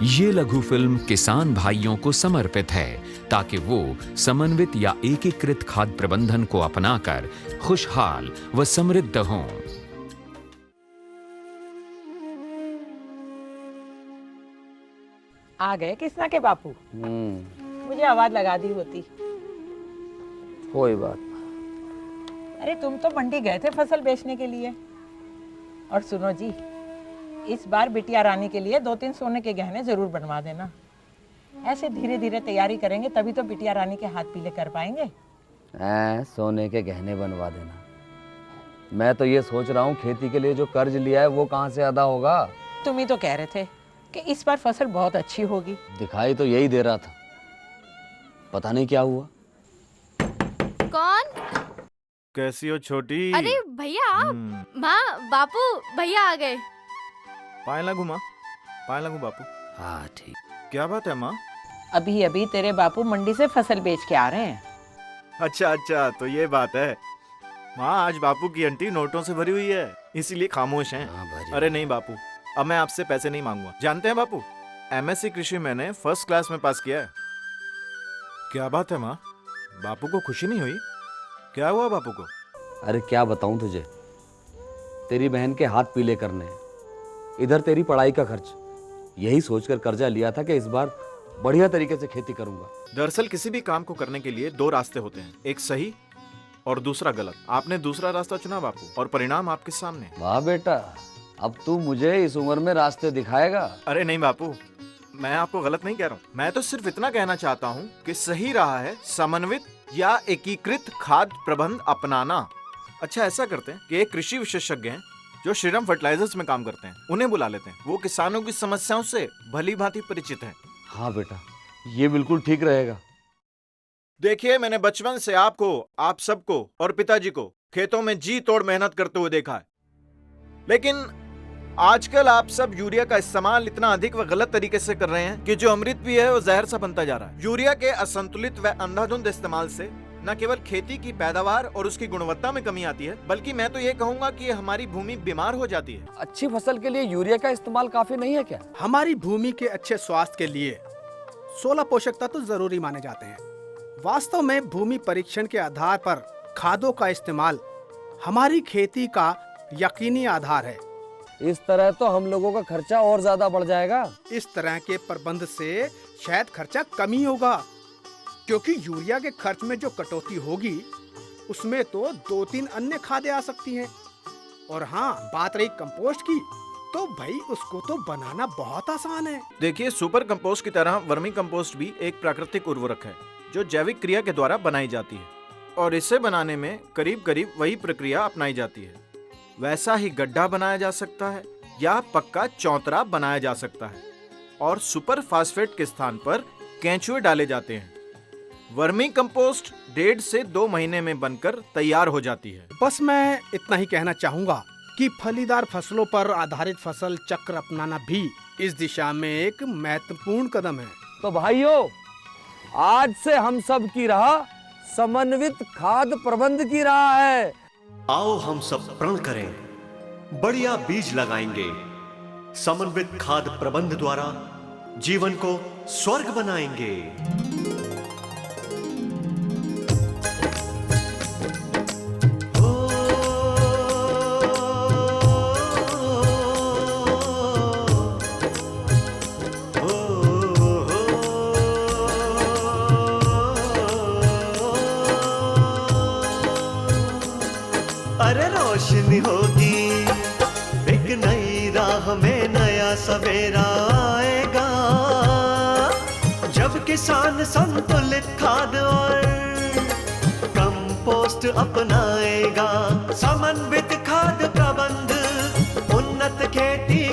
ये लघु फिल्म किसान भाइयों को समर्पित है ताकि वो समन्वित या एकीकृत खाद्य प्रबंधन को अपनाकर खुशहाल व समृद्ध हों। आ गए किसना के बापू। मुझे आवाज लगा दी होती। कोई बात। अरे तुम तो मंडी गए थे फसल बेचने के लिए। और सुनो जी, इस बार बिटिया रानी के लिए 2-3 सोने के गहने जरूर बनवा देना। ऐसे धीरे धीरे तैयारी करेंगे तभी तो बिटिया रानी के हाथ पीले कर पाएंगे। सोने के गहने बनवा देना। मैं तो ये सोच रहा हूँ खेती के लिए जो कर्ज लिया है वो कहाँ से अदा होगा। तुम ही तो कह रहे थे कि इस बार फसल बहुत अच्छी होगी। दिखाई तो यही दे रहा था, पता नहीं क्या हुआ। कौन? कैसी हो छोटी? अरे भैया आप। माँ बापू भैया आ गए। पायला घुमा, पायला घुमा बापू। हाँ ठीक। क्या बात है माँ? अभी अभी तेरे बापू मंडी से फसल बेच के आ रहे हैं। अच्छा अच्छा, तो ये बात है माँ। आज बापू की आंटी नोटों से भरी हुई है, इसीलिए खामोश हैं। अरे नहीं बापू, अब मैं आपसे पैसे नहीं मांगूंगा। जानते हैं बापू, एमएससी कृषि मैंने फर्स्ट क्लास में पास किया है। क्या बात है माँ, बापू को खुशी नहीं हुई? क्या हुआ बापू को? अरे क्या बताऊं तुझे, तेरी बहन के हाथ पीले करने, इधर तेरी पढ़ाई का खर्च, यही सोचकर कर्जा लिया था कि इस बार बढ़िया तरीके से खेती करूंगा। दरअसल किसी भी काम को करने के लिए 2 रास्ते होते हैं, एक सही और दूसरा गलत। आपने दूसरा रास्ता चुना बापू, और परिणाम आपके सामने। वाह बेटा, अब तू मुझे इस उम्र में रास्ते दिखाएगा। अरे नहीं बापू, मैं आपको गलत नहीं कह रहा हूँ। मैं तो सिर्फ इतना कहना चाहता हूँ कि सही रहा है समन्वित या एकीकृत खाद्य प्रबंध अपनाना। अच्छा ऐसा करते हैं कि एक कृषि विशेषज्ञ हैं जो श्रीराम फर्टिलाइजर्स में काम करते हैं, उन्हें बुला लेते हैं। वो किसानों की समस्याओं से भली भांति परिचित हैं। हाँ बेटा, ये बिल्कुल ठीक रहेगा। देखिए, मैंने बचपन से आपको, आप सबको और पिताजी को खेतों में जी तोड़ मेहनत करते हुए देखा है, लेकिन आजकल आप सब यूरिया का इस्तेमाल इतना अधिक व गलत तरीके से कर रहे हैं कि जो अमृत भी है वो जहर सा बनता जा रहा है। यूरिया के असंतुलित व अंधाधुंध इस्तेमाल से न केवल खेती की पैदावार और उसकी गुणवत्ता में कमी आती है, बल्कि मैं तो ये कहूँगा कि हमारी भूमि बीमार हो जाती है। अच्छी फसल के लिए यूरिया का इस्तेमाल काफी नहीं है क्या? हमारी भूमि के अच्छे स्वास्थ्य के लिए 16 पोषक तत्व जरूरी माने जाते हैं। वास्तव में भूमि परीक्षण के आधार पर खादों का इस्तेमाल हमारी खेती का यकीनी आधार है। इस तरह तो हम लोगों का खर्चा और ज्यादा बढ़ जाएगा। इस तरह के प्रबंध से शायद खर्चा कम ही होगा, क्योंकि यूरिया के खर्च में जो कटौती होगी उसमें तो 2-3 अन्य खादें आ सकती हैं। और हाँ, बात रही कंपोस्ट की, तो भाई उसको तो बनाना बहुत आसान है। देखिए, सुपर कंपोस्ट की तरह वर्मी कंपोस्ट भी एक प्राकृतिक उर्वरक है जो जैविक क्रिया के द्वारा बनाई जाती है, और इसे बनाने में करीब करीब वही प्रक्रिया अपनाई जाती है। वैसा ही गड्ढा बनाया जा सकता है या पक्का चौतरा बनाया जा सकता है, और सुपर फास्फेट के स्थान पर केंचुए डाले जाते हैं। वर्मी कंपोस्ट 1.5 से 2 महीने में बनकर तैयार हो जाती है। बस मैं इतना ही कहना चाहूँगा कि फलीदार फसलों पर आधारित फसल चक्र अपनाना भी इस दिशा में एक महत्वपूर्ण कदम है। तो भाइयों, आज से हम सब की राह समन्वित खाद्य प्रबंध की राह है। आओ हम सब प्रण करें, बढ़िया बीज लगाएंगे, समन्वित खाद्य प्रबंध द्वारा जीवन को स्वर्ग बनाएंगे। अरे रोशनी होगी, एक नई राह में नया सवेरा आएगा, जब किसान संतुलित खाद और कंपोस्ट अपनाएगा। समन्वित खाद प्रबंध, उन्नत खेती